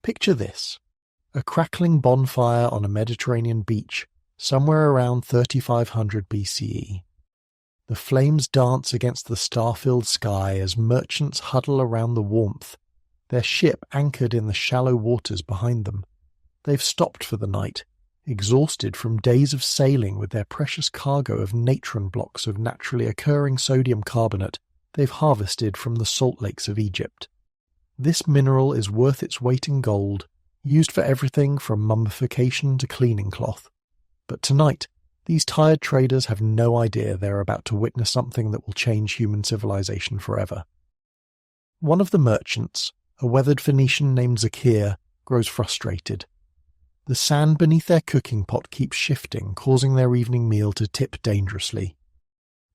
Picture this: a crackling bonfire on a Mediterranean beach somewhere around 3500 BCE. The flames dance against the star-filled sky as merchants huddle around the warmth, their ship anchored in the shallow waters behind them. They've stopped for the night, exhausted from days of sailing with their precious cargo of natron blocks of naturally occurring sodium carbonate they've harvested from the salt lakes of Egypt. This mineral is worth its weight in gold, used for everything from mummification to cleaning cloth. But tonight, these tired traders have no idea they're about to witness something that will change human civilization forever. One of the merchants, a weathered Phoenician named Zakir, grows frustrated. The sand beneath their cooking pot keeps shifting, causing their evening meal to tip dangerously.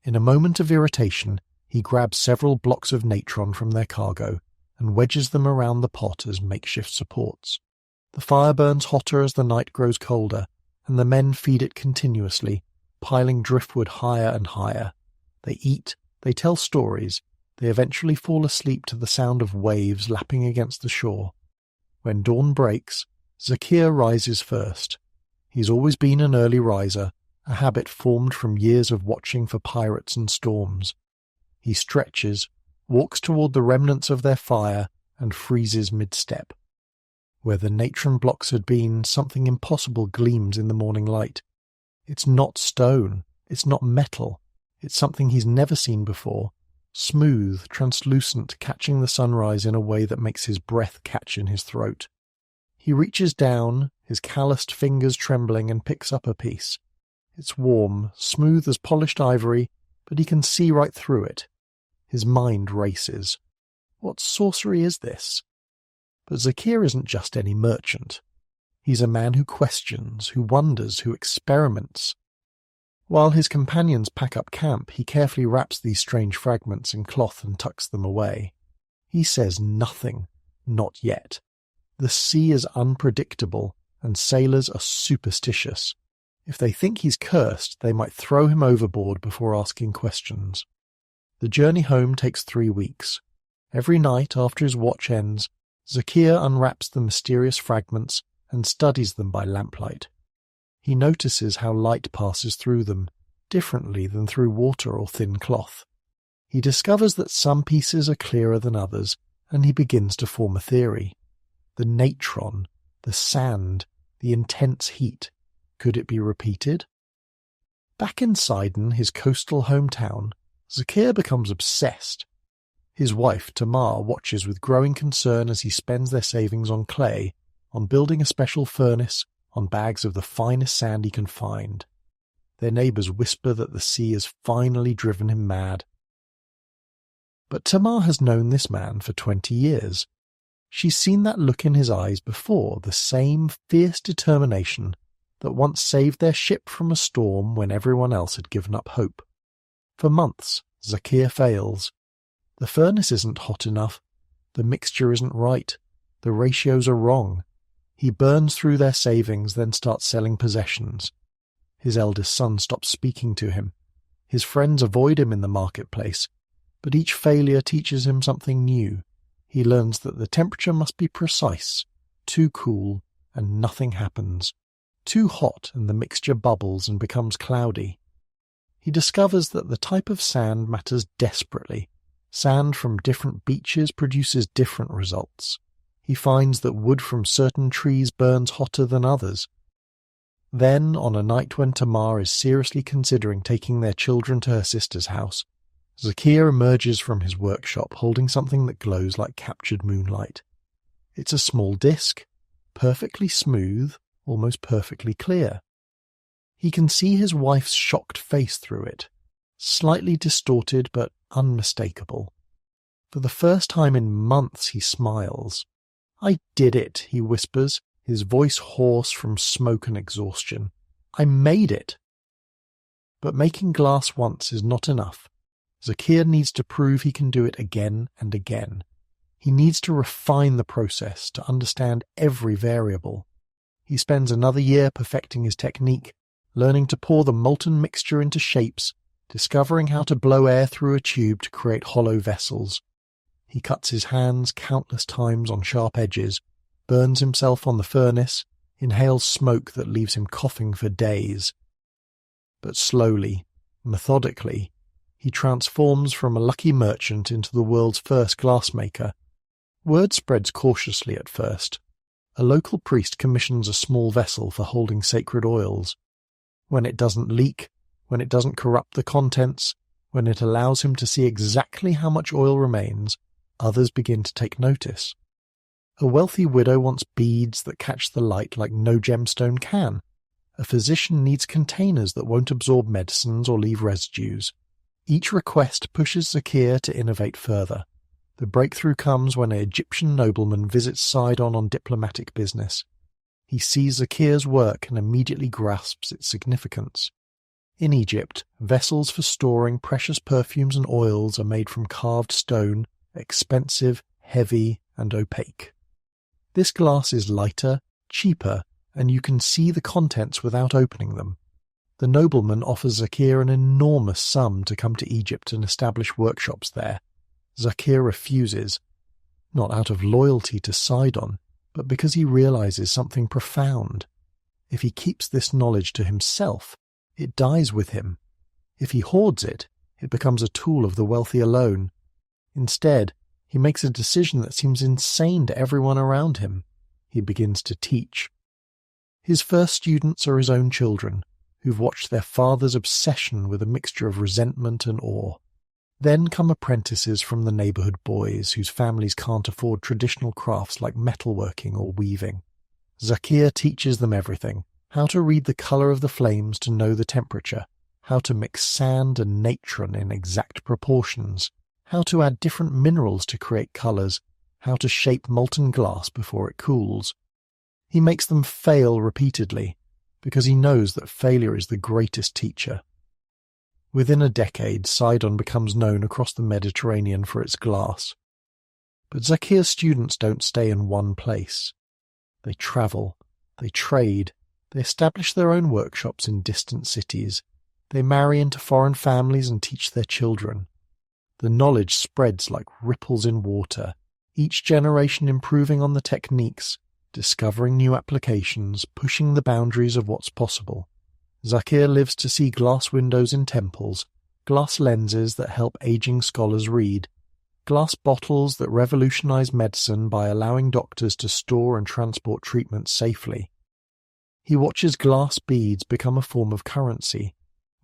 In a moment of irritation, he grabs several blocks of natron from their cargo and wedges them around the pot as makeshift supports. The fire burns hotter as the night grows colder, and the men feed it continuously, piling driftwood higher and higher. They eat, they tell stories, they eventually fall asleep to the sound of waves lapping against the shore. When dawn breaks, Zakir rises first. He's always been an early riser, a habit formed from years of watching for pirates and storms. He stretches, walks toward the remnants of their fire, and freezes mid-step. Where the natron blocks had been, something impossible gleams in the morning light. It's not stone, it's not metal, it's something he's never seen before, smooth, translucent, catching the sunrise in a way that makes his breath catch in his throat. He reaches down, his calloused fingers trembling, and picks up a piece. It's warm, smooth as polished ivory, but he can see right through it. His mind races. What sorcery is this? But Zakir isn't just any merchant. He's a man who questions, who wonders, who experiments. While his companions pack up camp, he carefully wraps these strange fragments in cloth and tucks them away. He says nothing, not yet. The sea is unpredictable, and sailors are superstitious. If they think he's cursed, they might throw him overboard before asking questions. The journey home takes 3 weeks. Every night after his watch ends, Zakir unwraps the mysterious fragments and studies them by lamplight. He notices how light passes through them, differently than through water or thin cloth. He discovers that some pieces are clearer than others, and he begins to form a theory. The natron, the sand, the intense heat. Could it be repeated? Back in Sidon, his coastal hometown, Zakir becomes obsessed. His wife, Tamar, watches with growing concern as he spends their savings on clay, on building a special furnace, on bags of the finest sand he can find. Their neighbours whisper that the sea has finally driven him mad. But Tamar has known this man for 20 years. She's seen that look in his eyes before, the same fierce determination that once saved their ship from a storm when everyone else had given up hope. For months, Zakir fails. The furnace isn't hot enough. The mixture isn't right. The ratios are wrong. He burns through their savings, then starts selling possessions. His eldest son stops speaking to him. His friends avoid him in the marketplace, but each failure teaches him something new. He learns that the temperature must be precise, too cool, and nothing happens. Too hot, and the mixture bubbles and becomes cloudy. He discovers that the type of sand matters desperately. Sand from different beaches produces different results. He finds that wood from certain trees burns hotter than others. Then, on a night when Tamar is seriously considering taking their children to her sister's house, Zakir emerges from his workshop holding something that glows like captured moonlight. It's a small disc, perfectly smooth, almost perfectly clear. He can see his wife's shocked face through it, slightly distorted but unmistakable. For the first time in months he smiles. "I did it," he whispers, his voice hoarse from smoke and exhaustion. "I made it." But making glass once is not enough. Zakir needs to prove he can do it again and again. He needs to refine the process, to understand every variable. He spends another year perfecting his technique, learning to pour the molten mixture into shapes, discovering how to blow air through a tube to create hollow vessels. He cuts his hands countless times on sharp edges, burns himself on the furnace, inhales smoke that leaves him coughing for days. But slowly, methodically, he transforms from a lucky merchant into the world's first glassmaker. Word spreads cautiously at first. A local priest commissions a small vessel for holding sacred oils. When it doesn't leak, when it doesn't corrupt the contents, when it allows him to see exactly how much oil remains, others begin to take notice. A wealthy widow wants beads that catch the light like no gemstone can. A physician needs containers that won't absorb medicines or leave residues. Each request pushes Zakir to innovate further. The breakthrough comes when an Egyptian nobleman visits Sidon on diplomatic business. He sees Zakir's work and immediately grasps its significance. In Egypt, vessels for storing precious perfumes and oils are made from carved stone, expensive, heavy, and opaque. This glass is lighter, cheaper, and you can see the contents without opening them. The nobleman offers Zakir an enormous sum to come to Egypt and establish workshops there. Zakir refuses, not out of loyalty to Sidon, but because he realizes something profound. If he keeps this knowledge to himself, it dies with him. If he hoards it, it becomes a tool of the wealthy alone. Instead, he makes a decision that seems insane to everyone around him. He begins to teach. His first students are his own children, who've watched their father's obsession with a mixture of resentment and awe. Then come apprentices from the neighborhood boys whose families can't afford traditional crafts like metalworking or weaving. Zakir teaches them everything: how to read the color of the flames to know the temperature, how to mix sand and natron in exact proportions, how to add different minerals to create colors, how to shape molten glass before it cools. He makes them fail repeatedly, because he knows that failure is the greatest teacher. Within a decade, Sidon becomes known across the Mediterranean for its glass. But Zakir's students don't stay in one place. They travel, they trade, they establish their own workshops in distant cities, they marry into foreign families and teach their children. The knowledge spreads like ripples in water, each generation improving on the techniques, discovering new applications, pushing the boundaries of what's possible. Zakir lives to see glass windows in temples, glass lenses that help aging scholars read, glass bottles that revolutionize medicine by allowing doctors to store and transport treatments safely. He watches glass beads become a form of currency.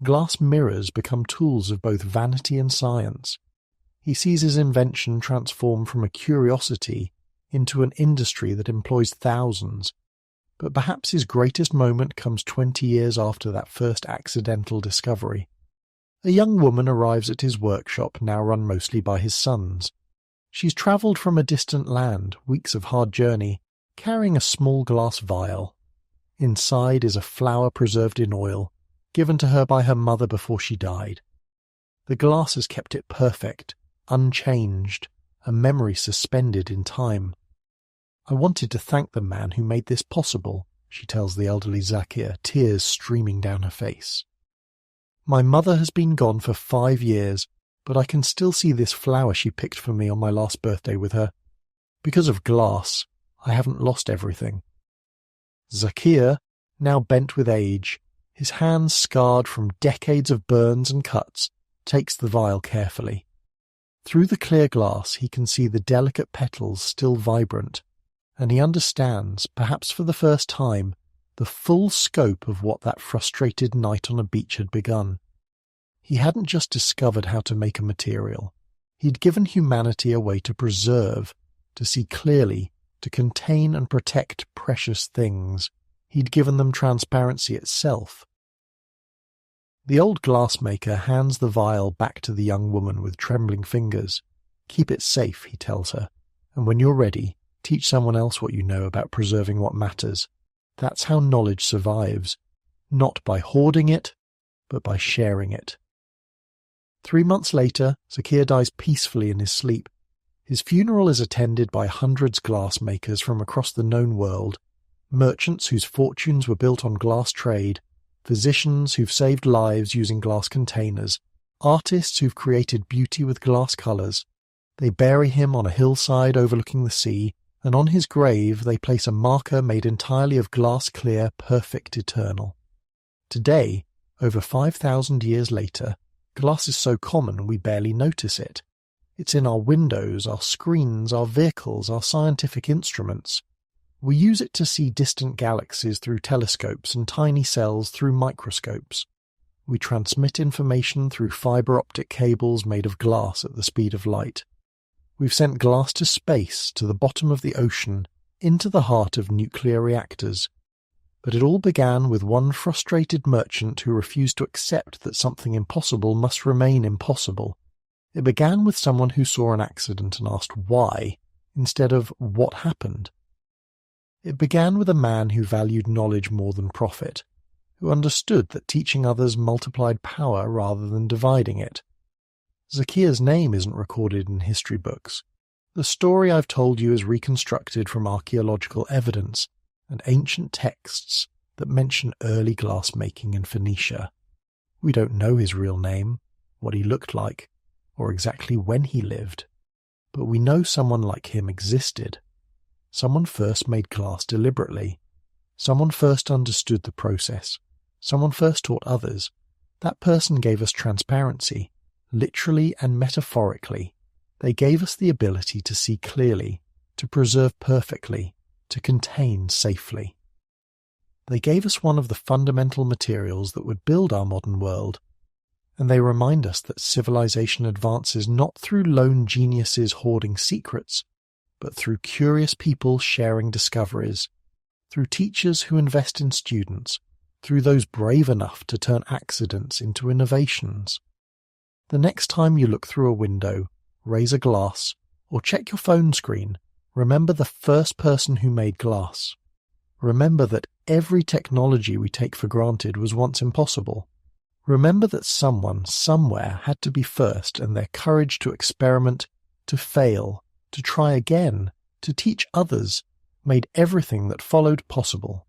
Glass mirrors become tools of both vanity and science. He sees his invention transform from a curiosity into an industry that employs thousands. But perhaps his greatest moment comes 20 years after that first accidental discovery. A young woman arrives at his workshop, now run mostly by his sons. She's travelled from a distant land, weeks of hard journey, carrying a small glass vial. Inside is a flower preserved in oil, given to her by her mother before she died. The glass has kept it perfect, unchanged, a memory suspended in time. I wanted to thank the man who made this possible, she tells the elderly Zakir, tears streaming down her face. My mother has been gone for 5 years, but I can still see this flower she picked for me on my last birthday with her. Because of glass, I haven't lost everything. Zakir, now bent with age, his hands scarred from decades of burns and cuts, takes the vial carefully. Through the clear glass he can see the delicate petals still vibrant, and he understands, perhaps for the first time, the full scope of what that frustrated night on a beach had begun. He hadn't just discovered how to make a material. He'd given humanity a way to preserve, to see clearly, to contain and protect precious things. He'd given them transparency itself. The old glassmaker hands the vial back to the young woman with trembling fingers. Keep it safe, he tells her, and when you're ready, teach someone else what you know about preserving what matters. That's how knowledge survives, not by hoarding it, but by sharing it. 3 months later, Zakir dies peacefully in his sleep. His funeral is attended by hundreds of glassmakers from across the known world, merchants whose fortunes were built on glass trade, physicians who've saved lives using glass containers, artists who've created beauty with glass colours. They bury him on a hillside overlooking the sea, and on his grave they place a marker made entirely of glass-clear, perfect eternal. Today, over 5,000 years later, glass is so common we barely notice it. It's in our windows, our screens, our vehicles, our scientific instruments. We use it to see distant galaxies through telescopes and tiny cells through microscopes. We transmit information through fiber optic cables made of glass at the speed of light. We've sent glass to space, to the bottom of the ocean, into the heart of nuclear reactors. But it all began with one frustrated merchant who refused to accept that something impossible must remain impossible. It began with someone who saw an accident and asked why, instead of what happened. It began with a man who valued knowledge more than profit, who understood that teaching others multiplied power rather than dividing it. Zacchaeus' name isn't recorded in history books. The story I've told you is reconstructed from archaeological evidence and ancient texts that mention early glass-making in Phoenicia. We don't know his real name, what he looked like, or exactly when he lived, but we know someone like him existed. Someone first made glass deliberately. Someone first understood the process. Someone first taught others. That person gave us transparency, literally and metaphorically. They gave us the ability to see clearly, to preserve perfectly, to contain safely. They gave us one of the fundamental materials that would build our modern world, and they remind us that civilization advances not through lone geniuses hoarding secrets, but through curious people sharing discoveries, through teachers who invest in students, through those brave enough to turn accidents into innovations. The next time you look through a window, raise a glass, or check your phone screen, remember the first person who made glass. Remember that every technology we take for granted was once impossible. Remember that someone, somewhere, had to be first, and their courage to experiment, to fail, to try again, to teach others, made everything that followed possible.